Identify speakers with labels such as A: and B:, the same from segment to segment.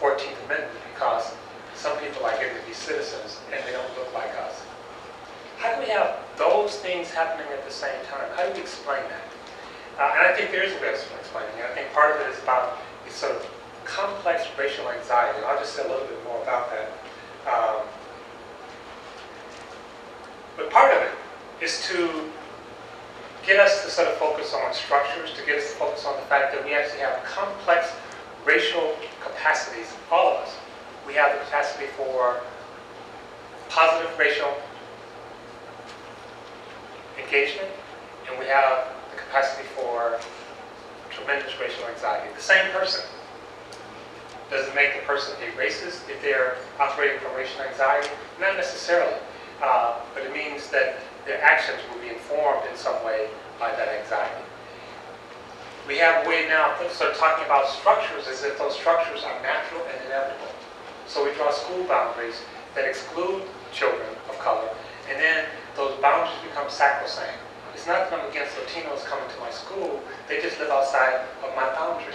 A: 14th Amendment because some people are getting to be citizens and they don't look like us. How do we have those things happening at the same time? How do we explain that? And I think there is a way of explaining it. I think part of it is about this sort of complex racial anxiety. And I'll just say a little bit more about that. But part of it is to get us to sort of focus on structures, to get us to focus on the fact that we actually have complex racial capacities, all of us. We have the capacity for positive racial engagement, and we have the capacity for tremendous racial anxiety. The same person doesn't make the person a racist if they're operating from racial anxiety. Not necessarily, but it means that their actions will be informed in some way by that anxiety. We have a way now of sort of talking about structures as if those structures are natural and inevitable. So we draw school boundaries that exclude children of color, and then those boundaries become sacrosanct. It's not that I'm against Latinos coming to my school, they just live outside of my boundary.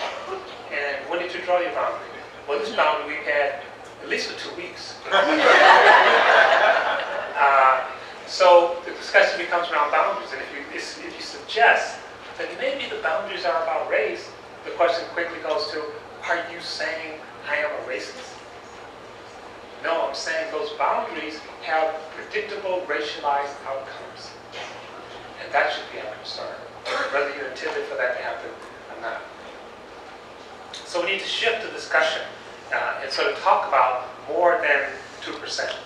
A: And when did you draw your boundary? Well, this boundary we've had at least for 2 weeks. So the discussion becomes around boundaries, and if you suggest that maybe the boundaries are about race, the question quickly goes to, are you saying I am a racist? No, I'm saying those boundaries have predictable racialized outcomes. And that should be our concern, whether you intended for that to happen or not. So we need to shift the discussion and sort of talk about more than 2%.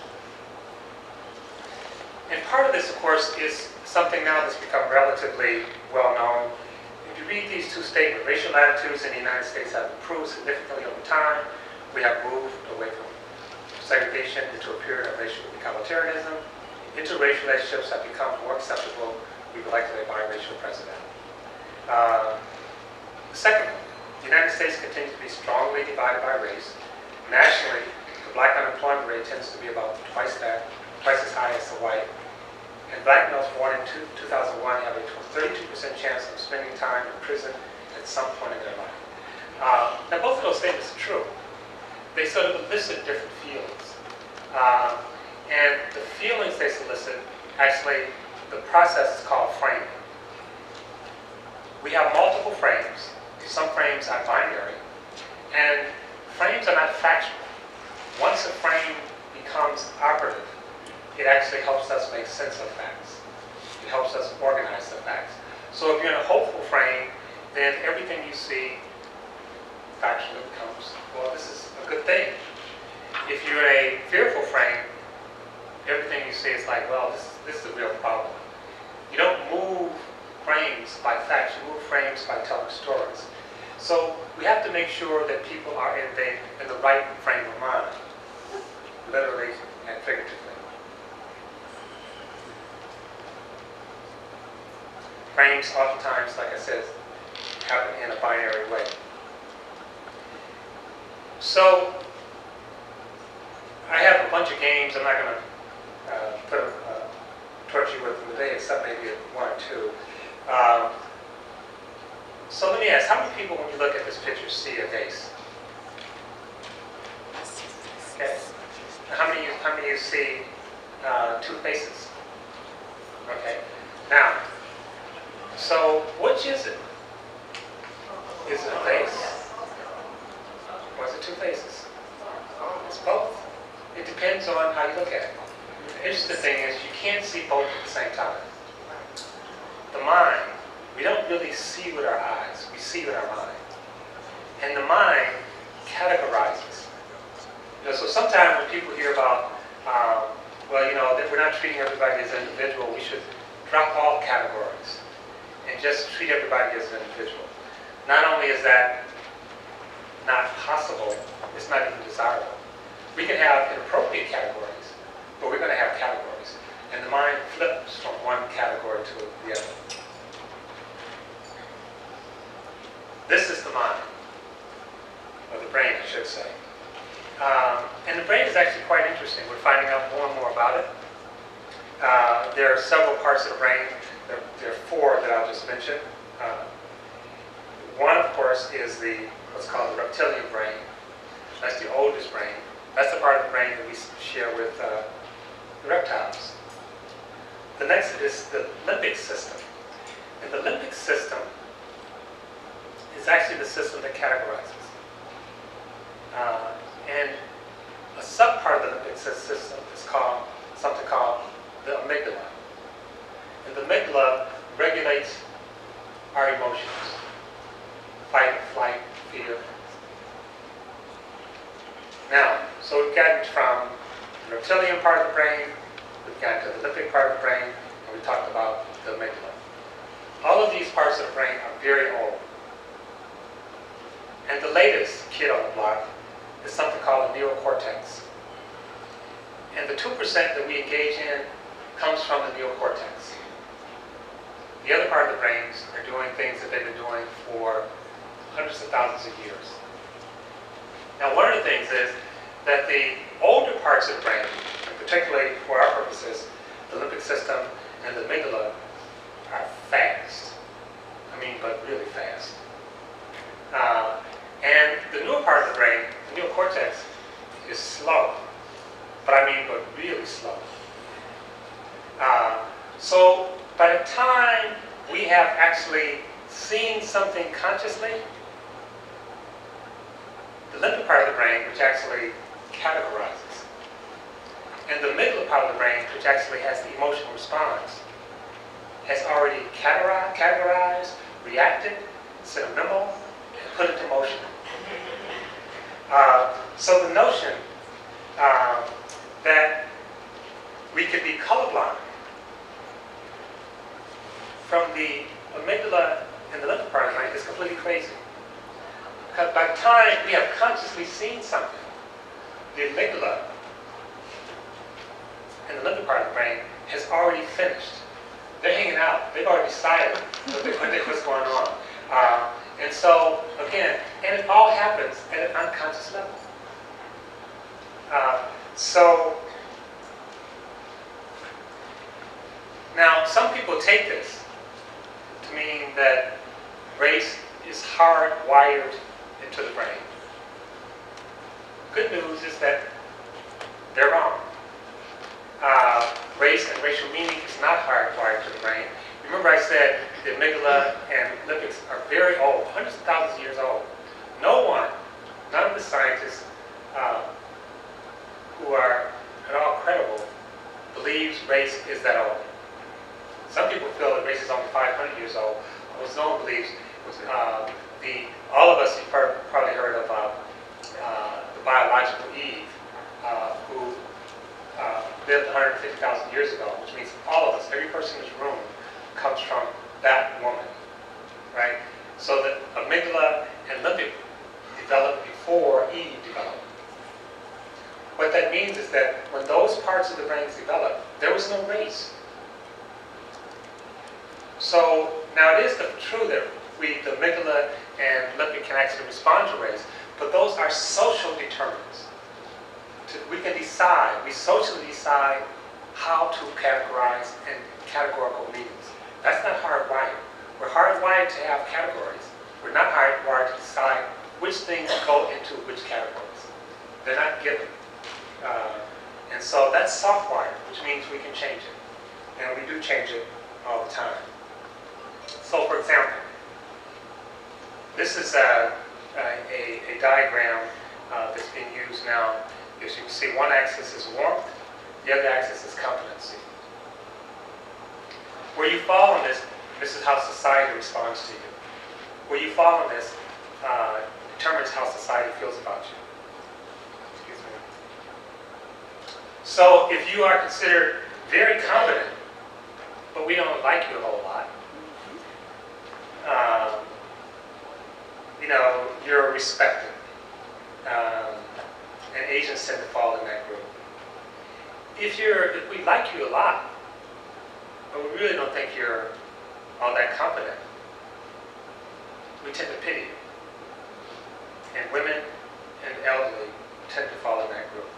A: And part of this, of course, is something now that's become relatively well known. If you read these two statements, racial attitudes in the United States have improved significantly over time. We have moved away from segregation into a period of racial egalitarianism. Interracial relationships have become more acceptable. We would like to have a biracial president. The second one, the United States continues to be strongly divided by race. Nationally, the black unemployment rate tends to be about twice as high as the white. And black males born in 2001 have a 32% chance of spending time in prison at some point in their life. Now, both of those statements are true. They sort of elicit different feelings. And the feelings they solicit, actually, the process is called framing. We have multiple frames. Some frames are binary. And frames are not factual. Once a frame becomes operative, it actually helps us make sense of facts. It helps us organize the facts. So if you're in a hopeful frame, then everything you see factually becomes, well, this is a good thing. If you're in a fearful frame, everything you see is like, well, this is a real problem. You don't move frames by facts, you move frames by telling stories. So we have to make sure that people are in the right frame of mind, literally and figuratively. Frames oftentimes, like I said, happen in a binary way. So I have a bunch of games. I'm not going to torture you with them today, except maybe one or two. So let me ask, how many people, when you look at this picture, see a vase? Okay. How many of you see two faces? Okay. Now, so which is it? Is it a face? Or is it two faces? It's both. It depends on how you look at it. The interesting thing is you can't see both at the same time. The mind, we don't really see with our eyes, we see with our mind. And the mind categorizes. So sometimes when people hear about, that we're not treating everybody as an individual, we should drop all categories and just treat everybody as an individual. Not only is that not possible, it's not even desirable. We can have inappropriate categories, but we're going to have categories. And the mind flips from one category to the other. This is the mind, or the brain, I should say. And the brain is actually quite interesting. We're finding out more and more about it. There are several parts of the brain. There are four that I'll just mention. One, of course, is what's called the reptilian brain. That's the oldest brain. That's the part of the brain that we share with reptiles. The next is the limbic system. And the limbic system is actually the system that categorizes. And a subpart of the limbic system is called something called the amygdala. And the amygdala regulates our emotions: fight, flight, fear. Now, so we've gotten from the reptilian part of the brain, we've gotten to the limbic part of the brain, and we talked about the amygdala. All of these parts of the brain are very old. And the latest kid on the block is something called the neocortex. And the 2% that we engage in comes from the neocortex. The other part of the brains are doing things that they've been doing for hundreds of thousands of years. Now, one of the things is that the older parts of the brain, and particularly for our purposes, the limbic system and the amygdala, are fast. I mean, but really fast. And the newer part of the brain, the neocortex, is slow. But I mean, but really slow. So by the time we have actually seen something consciously, the limbic part of the brain, which actually categorizes, and the amygdala part of the brain, which actually has the emotional response, has already categorized, reacted, sent a memo, and put it into motion. So the notion that we could be colorblind from the amygdala and the limbic part of the brain is completely crazy. Because by the time we have consciously seen something, the amygdala and the limbic part of the brain has already finished. They're hanging out. They've already decided what's going on. And so, again, and it all happens at an unconscious level. So, now some people take this to mean that race is hardwired into the brain. Good news is that they're wrong. Race and racial meaning is not hardwired to the brain. Remember I said the amygdala and limbics are very old, hundreds of thousands of years old. None of the scientists who are at all credible believes race is that old. Some people feel that race is only 500 years old. Most no one believes all of us, you've probably heard of the biological Eve, who lived 150,000 years ago, which means all of us, every person in this room, comes from that woman, right? So the amygdala and limbic developed before Eve developed. What that means is that when those parts of the brains developed, there was no race. So now it is true that the amygdala and limbic can actually respond to race, but those are social determinants. We can decide, we socially decide how to categorize and categorical meanings. That's not hardwired. We're hardwired to have categories. We're not hardwired to decide which things go into which categories. They're not given. And so that's softwired, which means we can change it. And we do change it all the time. So for example, this is a diagram that's being used now. As you can see, one axis is warmth, the other axis is competency. Where you fall on this is how society responds to you. Where you fall on this determines how society feels about you. Excuse me. So if you are considered very competent, but we don't like you a whole lot, you're respected. And Asians tend to fall in that group. If we like you a lot, but we really don't think you're all that competent, we tend to pity you. And women and elderly tend to fall in that group.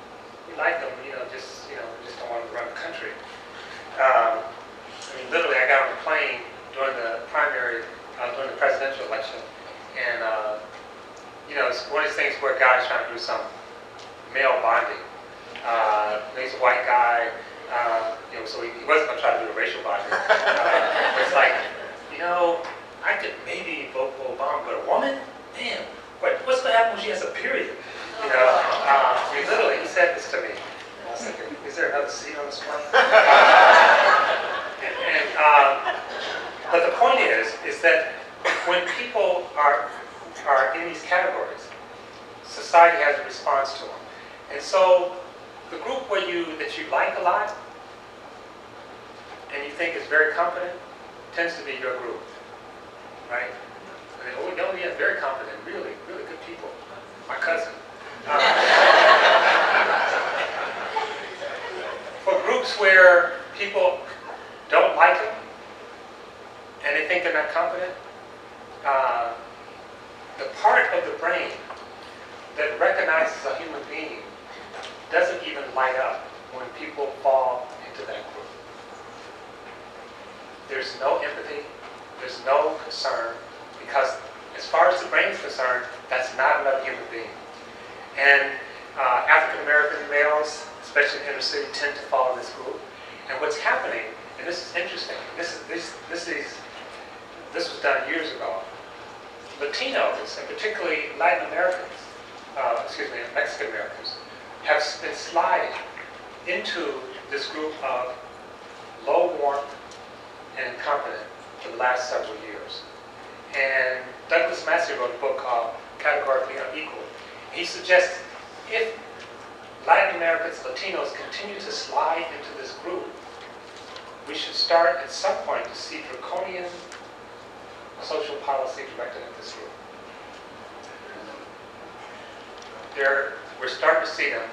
A: We like them, we just don't want them to run the country. Literally, I got on the plane during the during the presidential election, and it's one of these things where guy's trying to do some male bonding. He's a white guy, so he wasn't going to try to do a racial bonding. It's like, I could maybe vote for Obama, but a woman? Man, what's going to happen when she has a period? He said this to me. I was thinking, is there another seat on this plane? But the point is that when people are in these categories, society has a response to them. And so the group that you like a lot and you think is very competent tends to be your group, right? And they, yeah, very competent, really, really good people. My cousin. For groups where people don't like them and they think they're not competent, the part of the brain that recognizes a human being doesn't even light up when people fall into that group. There's no empathy, there's no concern, because as far as the brain is concerned, that's not another human being. And African American males, especially in the inner city, tend to fall in this group. And what's happening, and this is interesting, this was done years ago. Latinos, and particularly Latin Americans, Mexican Americans, have been sliding into this group of low warmth and incompetent for the last several years. And Douglas Massey wrote a book called Categorically Unequal. He suggests if Latin Americans, Latinos continue to slide into this group, we should start at some point to see draconian social policy directed at this group. We're starting to see them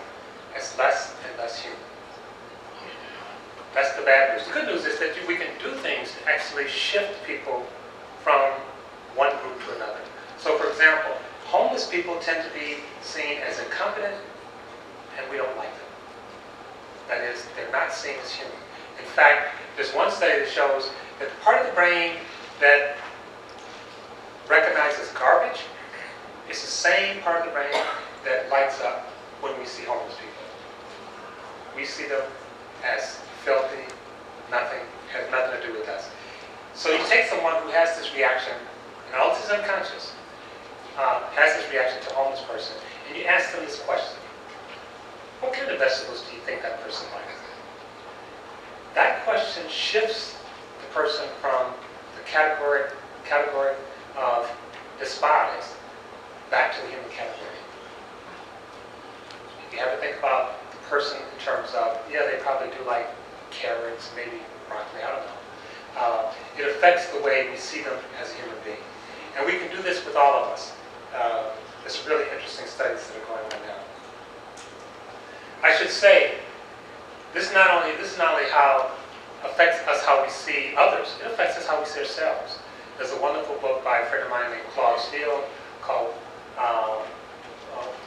A: as less and less human. That's the bad news. The good news is that we can do things to actually shift people from one group to another. So for example, homeless people tend to be seen as incompetent, and we don't like them. That is, they're not seen as human. In fact, there's one study that shows that the part of the brain that recognizes garbage is the same part of the brain that lights up when we see homeless people. We see them as filthy, has nothing to do with us. So you take someone who has this reaction, and all this is unconscious, has this reaction to a homeless person, and you ask them this question: what kind of vegetables do you think that person likes? That question shifts the person from the category of despise back to the human category. You have to think about the person in terms of, yeah, they probably do like carrots, maybe broccoli, I don't know. It affects the way we see them as a human being. And we can do this with all of us. There's some really interesting studies that are going on now. I should say, this is not only how affects us how we see others, it affects us how we see ourselves. There's a wonderful book by a friend of mine named Claude Steele called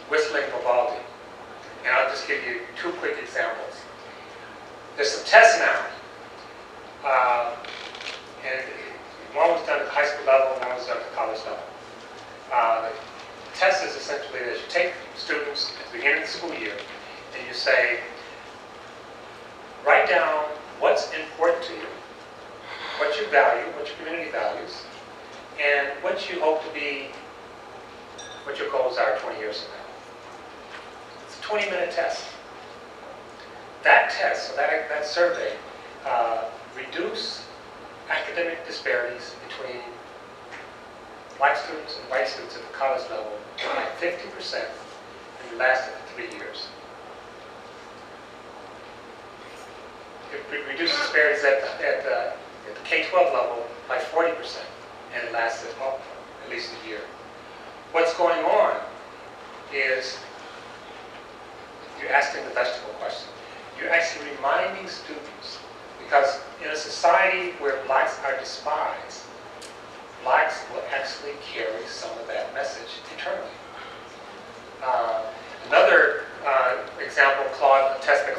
A: Whistling Vivaldi. And I'll just give you two quick examples. There's some tests now, and one was done at the high school level and one was done at the college level. The test is essentially this: you take students at the beginning of the school year and you say, write down what's important to you, what you value, what your community values, and what you hope to be, what your goals are 20 years from now. It's a 20-minute test. That test, so that survey, reduced academic disparities between black students and white students at the college level by 50%, and it lasted for 3 years. It reduced disparities at the K-12 level by 40%, and it lasted at least a year. What's going on is you're asking the vegetable question. You're actually reminding students, because in a society where blacks are despised, blacks will actually carry some of that message internally. Another example, Claude, a test that